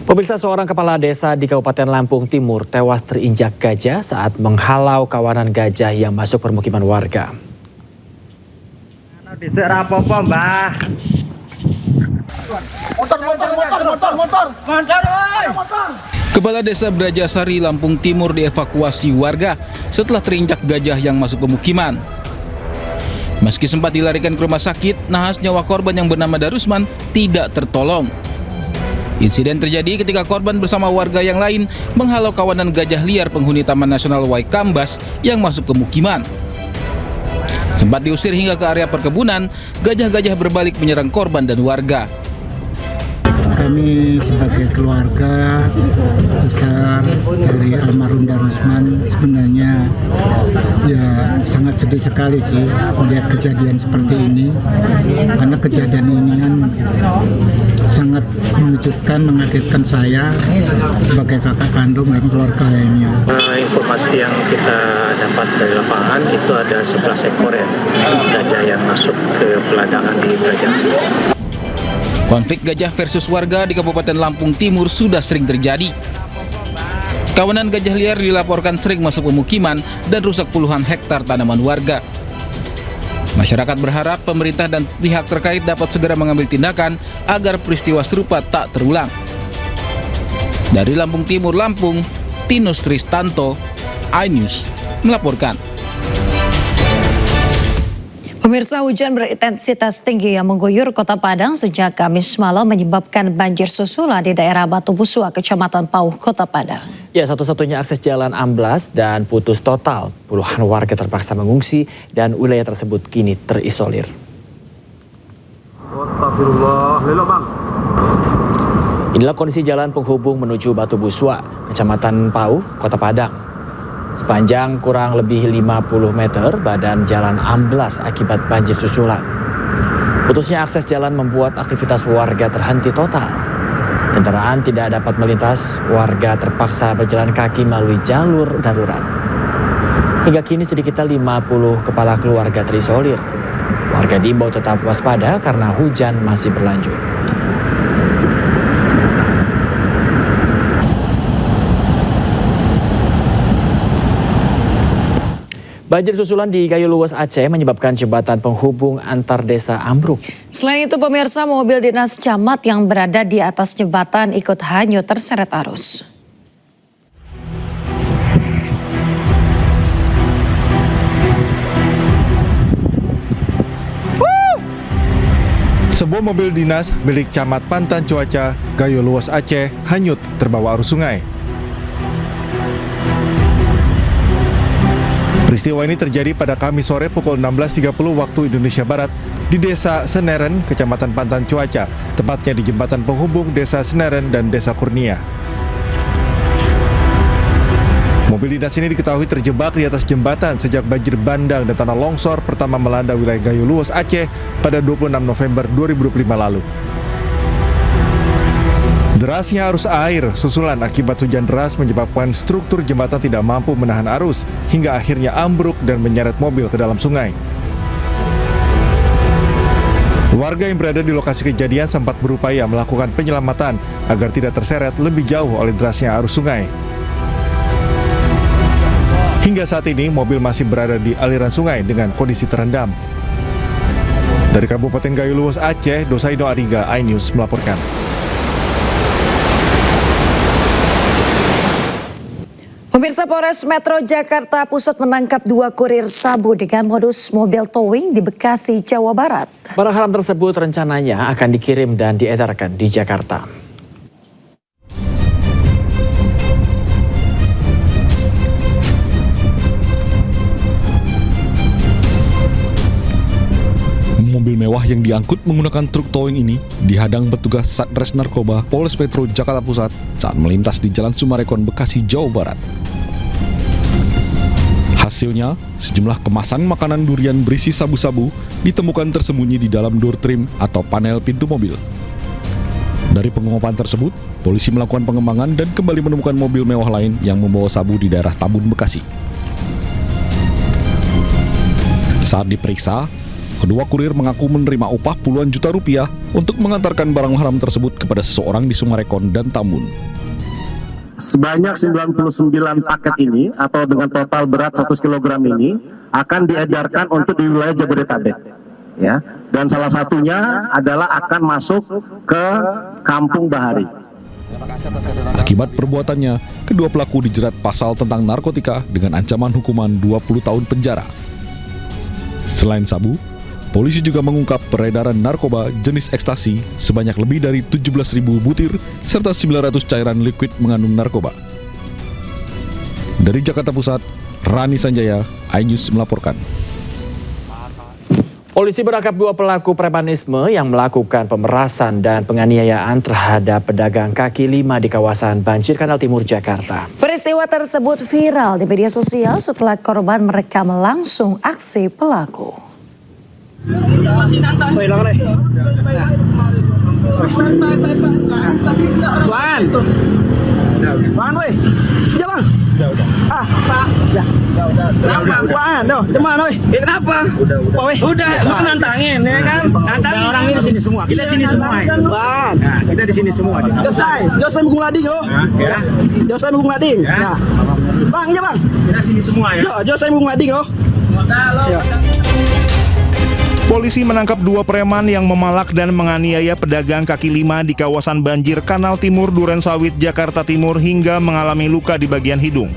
Pemirsa, seorang kepala desa di Kabupaten Lampung Timur tewas terinjak gajah saat menghalau kawanan gajah yang masuk permukiman warga. Kepala Desa Brajasari, Lampung Timur dievakuasi warga setelah terinjak gajah yang masuk pemukiman. Meski sempat dilarikan ke rumah sakit, nahas nyawa korban yang bernama Darusman tidak tertolong. Insiden terjadi ketika korban bersama warga yang lain menghalau kawanan gajah liar penghuni Taman Nasional Waikambas yang masuk pemukiman. Sempat diusir hingga ke area perkebunan, gajah-gajah berbalik menyerang korban dan warga. Kami sebagai keluarga besar dari almarhum Darusman sebenarnya ya sangat sedih sekali sih melihat kejadian seperti ini, karena kejadian ini kan sangat mengejutkan, mengagetkan saya sebagai kakak kandung dan keluarga lainnya. Informasi yang kita dapat dari lapangan itu ada 11 ekor ya gajah yang masuk ke peladangan di Brajasari. Konflik gajah versus warga di Kabupaten Lampung Timur sudah sering terjadi. Kawanan gajah liar dilaporkan sering masuk pemukiman dan rusak puluhan hektar tanaman warga. Masyarakat berharap pemerintah dan pihak terkait dapat segera mengambil tindakan agar peristiwa serupa tak terulang. Dari Lampung Timur, Lampung, Tinus Tristanto, iNews melaporkan. Pemirsa, hujan berintensitas tinggi yang mengguyur Kota Padang sejak Kamis malam menyebabkan banjir susulan di daerah Batu Busua, Kecamatan Pauh, Kota Padang. Ya, satu-satunya akses jalan amblas dan putus total. Puluhan warga terpaksa mengungsi dan wilayah tersebut kini terisolir. Inilah kondisi jalan penghubung menuju Batu Busua, Kecamatan Pauh, Kota Padang. Sepanjang kurang lebih 50 meter, badan jalan amblas akibat banjir susulan. Putusnya akses jalan membuat aktivitas warga terhenti total. Kendaraan tidak dapat melintas, warga terpaksa berjalan kaki melalui jalur darurat. Hingga kini sedikitnya 50 kepala keluarga terisolir. Warga diimbau tetap waspada karena hujan masih berlanjut. Banjir susulan di Gayo Luas, Aceh menyebabkan jembatan penghubung antar desa ambruk. Selain itu, pemirsa, mobil dinas camat yang berada di atas jembatan ikut hanyut terseret arus. Sebuah mobil dinas milik Camat Pantan Cuaca, Gayo Luas, Aceh hanyut terbawa arus sungai. Peristiwa ini terjadi pada Kamis sore pukul 16.30 waktu Indonesia Barat di Desa Seneren, Kecamatan Pantan Cuaca, tepatnya di jembatan penghubung Desa Seneren dan Desa Kurnia. Mobil dinas ini diketahui terjebak di atas jembatan sejak banjir bandang dan tanah longsor pertama melanda wilayah Gayo Luas, Aceh pada 26 November 2025 lalu. Derasnya arus air susulan akibat hujan deras menyebabkan struktur jembatan tidak mampu menahan arus hingga akhirnya ambruk dan menyeret mobil ke dalam sungai. Warga yang berada di lokasi kejadian sempat berupaya melakukan penyelamatan agar tidak terseret lebih jauh oleh derasnya arus sungai. Hingga saat ini mobil masih berada di aliran sungai dengan kondisi terendam. Dari Kabupaten Gayo Luas, Aceh, Dosaido Ariga, iNews melaporkan. Pemirsa, Polres Metro Jakarta Pusat menangkap 2 kurir sabu dengan modus mobil towing di Bekasi, Jawa Barat. Barang haram tersebut rencananya akan dikirim dan diedarkan di Jakarta. Mobil mewah yang diangkut menggunakan truk towing ini dihadang petugas Satres Narkoba Polres Metro Jakarta Pusat saat melintas di Jalan Sumarekon, Bekasi, Jawa Barat. Hasilnya, sejumlah kemasan makanan durian berisi sabu-sabu ditemukan tersembunyi di dalam door trim atau panel pintu mobil. Dari pengungkapan tersebut, polisi melakukan pengembangan dan kembali menemukan mobil mewah lain yang membawa sabu di daerah Tabun, Bekasi. Saat diperiksa, Kedua kurir mengaku menerima upah puluhan juta rupiah untuk mengantarkan barang haram tersebut kepada seseorang di Sumarekon dan Tambun. Sebanyak 99 paket ini atau dengan total berat 100 kg ini akan diedarkan untuk di wilayah Jabodetabek, ya. Dan salah satunya adalah akan masuk ke Kampung Bahari. Akibat perbuatannya, kedua pelaku dijerat pasal tentang narkotika dengan ancaman hukuman 20 tahun penjara. Selain sabu, polisi juga mengungkap peredaran narkoba jenis ekstasi sebanyak lebih dari 17.000 butir serta 900 cairan liquid mengandung narkoba. Dari Jakarta Pusat, Rani Sanjaya, iNews melaporkan. Polisi menangkap dua pelaku premanisme yang melakukan pemerasan dan penganiayaan terhadap pedagang kaki lima di kawasan Banjir Kanal Timur, Jakarta. Peristiwa tersebut viral di media sosial setelah korban merekam langsung aksi pelaku. Udah, lu nantangin ya kan? Nantangin orang ini di sini semua. Kita di sini semua. Bang, kita di sini semua. Josai Mugung Lading, oh. Ya. Josai Mugung Lading. Nah. Bang, iya bang. Kita di sini semua ya. Josai Mugung Lading, oh. Ya. Polisi menangkap dua preman yang memalak dan menganiaya pedagang kaki lima di kawasan Banjir Kanal Timur, Durensawit, Jakarta Timur hingga mengalami luka di bagian hidung.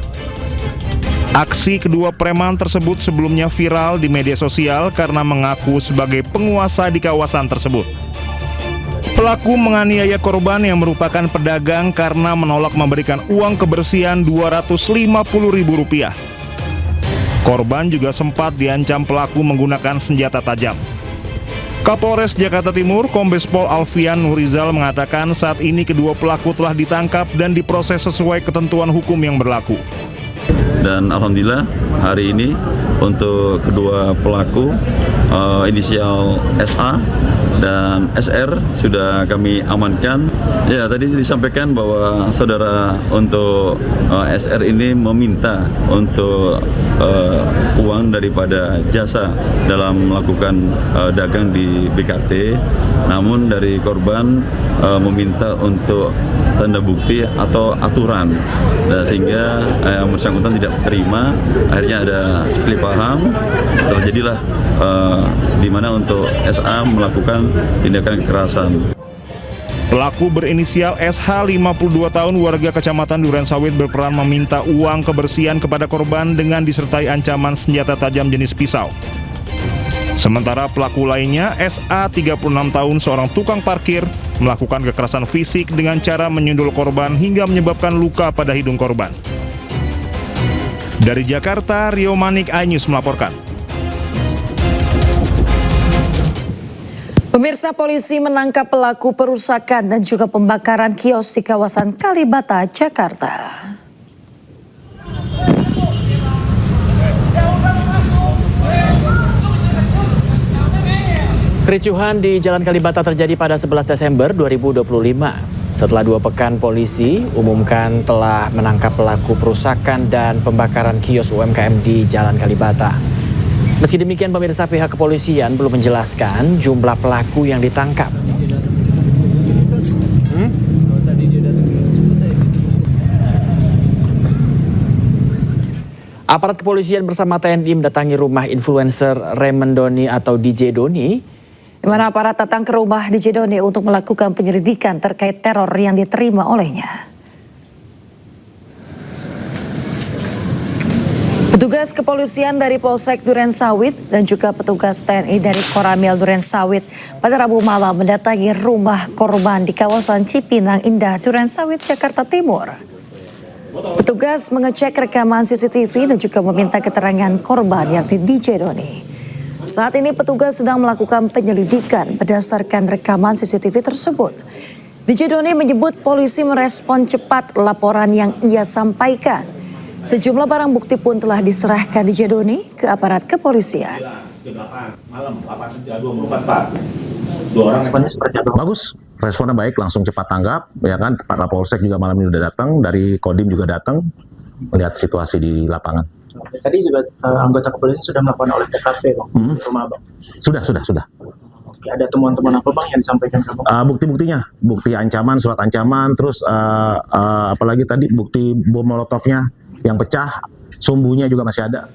Aksi kedua preman tersebut sebelumnya viral di media sosial karena mengaku sebagai penguasa di kawasan tersebut. Pelaku menganiaya korban yang merupakan pedagang karena menolak memberikan uang kebersihan Rp250.000. Korban juga sempat diancam pelaku menggunakan senjata tajam. Kapolres Jakarta Timur, Kombes Pol Alfian Nurizal mengatakan saat ini kedua pelaku telah ditangkap dan diproses sesuai ketentuan hukum yang berlaku. Dan alhamdulillah hari ini untuk kedua pelaku inisial SA dan SR sudah kami amankan. Ya, tadi disampaikan bahwa saudara untuk SR ini meminta untuk uang daripada jasa dalam melakukan dagang di BKT. Namun dari korban meminta untuk tanda bukti atau aturan, sehingga yang bersangkutan tidak terima. Akhirnya ada sekali paham, terjadilah di mana untuk SA melakukan tindakan kekerasan. Pelaku berinisial SH 52 tahun warga Kecamatan Durensawit berperan meminta uang kebersihan kepada korban dengan disertai ancaman senjata tajam jenis pisau. Sementara pelaku lainnya, SA 36 tahun seorang tukang parkir, melakukan kekerasan fisik dengan cara menyundul korban hingga menyebabkan luka pada hidung korban. Dari Jakarta, Rio Manik, iNews melaporkan. Pemirsa, polisi menangkap pelaku perusakan dan juga pembakaran kios di kawasan Kalibata, Jakarta. Kericuhan di Jalan Kalibata terjadi pada 11 Desember 2025. Setelah 2 pekan, polisi umumkan telah menangkap pelaku perusakan dan pembakaran kios UMKM di Jalan Kalibata. Meski demikian, pemirsa, pihak kepolisian belum menjelaskan jumlah pelaku yang ditangkap. Aparat kepolisian bersama TNI mendatangi rumah influencer Raymond Doni atau DJ Doni, di mana aparat datang ke rumah DJ Doni untuk melakukan penyelidikan terkait teror yang diterima olehnya. Petugas kepolisian dari Polsek Durensawit dan juga petugas TNI dari Koramil Durensawit pada Rabu malam mendatangi rumah korban di kawasan Cipinang Indah, Durensawit, Jakarta Timur. Petugas mengecek rekaman CCTV dan juga meminta keterangan korban yakni DJ Doni. Saat ini petugas sedang melakukan penyelidikan berdasarkan rekaman CCTV tersebut. DJ Doni menyebut polisi merespon cepat laporan yang ia sampaikan. Sejumlah barang bukti pun telah diserahkan DJ Doni ke aparat kepolisian. Bagus, responnya baik, langsung cepat tanggap, ya kan. Pak Polsek juga malam ini udah datang, dari Kodim juga datang melihat situasi di lapangan. Tadi juga anggota kepolisian sudah melakukan olah TKP Bang, di rumah Bang. Sudah. Oke, ada temuan-temuan apa Bang yang disampaikan ke Bang? Bukti-buktinya, bukti ancaman, surat ancaman, terus apalagi tadi bukti bom molotovnya yang pecah, sumbunya juga masih ada.